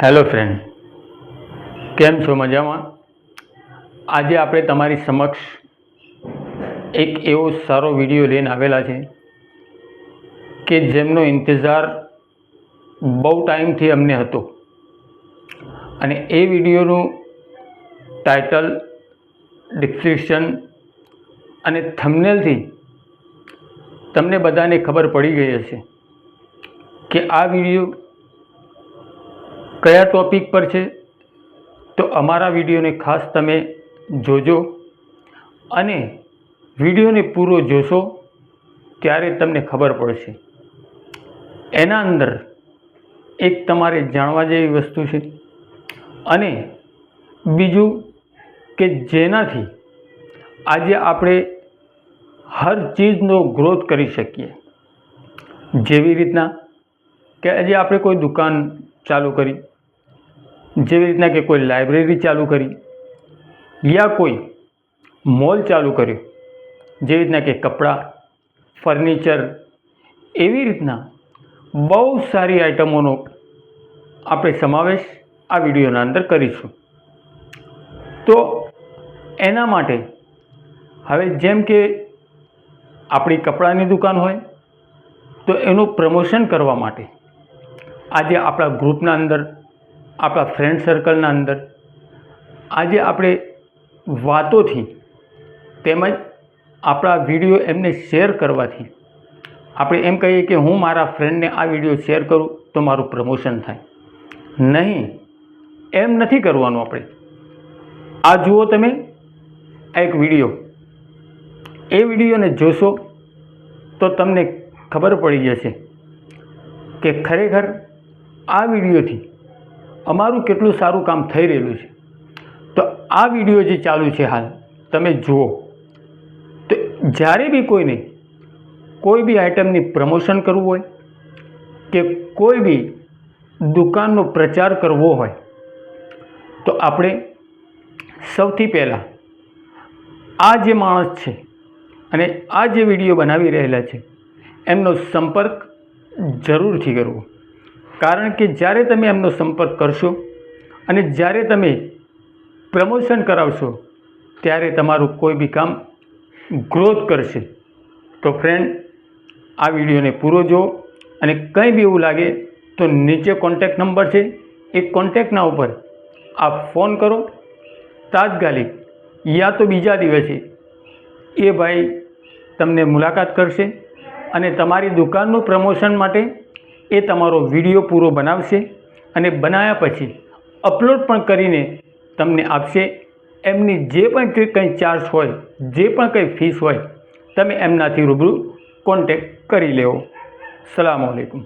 Hello friend, કેમ છો? મજામાં? આજે આપણે તમારી સમક્ષ એક એવો સારો વિડીયો લઈને આવેલા છે કે જેમનો ઇંતજાર બહુ ટાઈમથી અમને હતો. અને એ વિડીયોનું ટાઇટલ, ડિસ્ક્રિપ્શન અને થંબનેલથી તમને બધાને ખબર પડી ગઈ હશે કે આ વિડીયો કયા ટૉપિક પર છે. તો અમારા વિડીયોને ખાસ તમે જોજો અને વિડીયોને પૂરો જોશો ત્યારે તમને ખબર પડશે. એના અંદર એક તમારે જાણવા જેવી વસ્તુ છે અને બીજું કે જેનાથી આજે આપણે હર ચીજનો ગ્રોથ કરી શકીએ. જેવી રીતના કે આજે આપણે કોઈ દુકાન ચાલુ કરી, જેવી રીતના કે કોઈ લાઇબ્રેરી ચાલુ કરી યા કોઈ મોલ ચાલુ કર્યો, જેવી રીતના કે કપડાં, ફર્નિચર, એવી રીતના બહુ સારી આઇટમોનો આપણે સમાવેશ આ વિડીયોના અંદર કરીશું. તો એના માટે હવે જેમ કે આપણી કપડાની દુકાન હોય તો એનું પ્રમોશન કરવા માટે આજે આપણા ગ્રુપના અંદર, આપણા ફ્રેન્ડ સર્કલના અંદર આજે આપણે વાતોથી તેમજ આપણા વિડીયો એમને શેર કરવાથી આપણે એમ કહીએ કે હું મારા ફ્રેન્ડને આ વિડીયો શેર કરું તો મારું પ્રમોશન થાય. નહીં, એમ નથી કરવાનું. આપણે આ જુઓ તમે, આ એક વિડીયો, એ વિડીયોને જોશો તો તમને ખબર પડી જશે કે ખરેખર આ વિડીયોથી અમારું કેટલું સારું કામ થઈ રહેલું છે. તો આ વિડીયો જે ચાલુ છે હાલ તમે જુઓ તો જ્યારે બી કોઈને કોઈ બી આઇટમની પ્રમોશન કરવું હોય કે કોઈ બી દુકાનનો પ્રચાર કરવો હોય તો આપણે સૌથી પહેલાં આ જે માણસ છે અને આ જે વિડીયો બનાવી રહેલા છે એમનો સંપર્ક જરૂરથી કરવો. કારણ કે જ્યારે તમે એમનો સંપર્ક કરશો અને જ્યારે તમે પ્રમોશન કરાવશો ત્યારે તમારું કોઈ બી કામ ગ્રોથ કરશે. તો ફ્રેન્ડ, આ વિડીયોને પૂરો જુઓ અને કંઈ બી એવું લાગે તો નીચે કોન્ટેક્ટ નંબર છે, એ કોન્ટેક્ટના ઉપર આપ ફોન કરો. તાત્કાલિક યા તો બીજા દિવસે એ ભાઈ તમને મુલાકાત કરશે અને તમારી દુકાનનું પ્રમોશન માટે એ તમારો વિડીયો પૂરો બનાવશે અને બનાવ્યા પછી અપલોડ પણ કરીને તમને આપશે. એમની જે પણ કંઈ ચાર્જ હોય, જે પણ કંઈ ફીસ હોય, તમે એમનાથી રૂબરૂ કોન્ટેક્ટ કરી લેવો. સલામ આલેકુમ.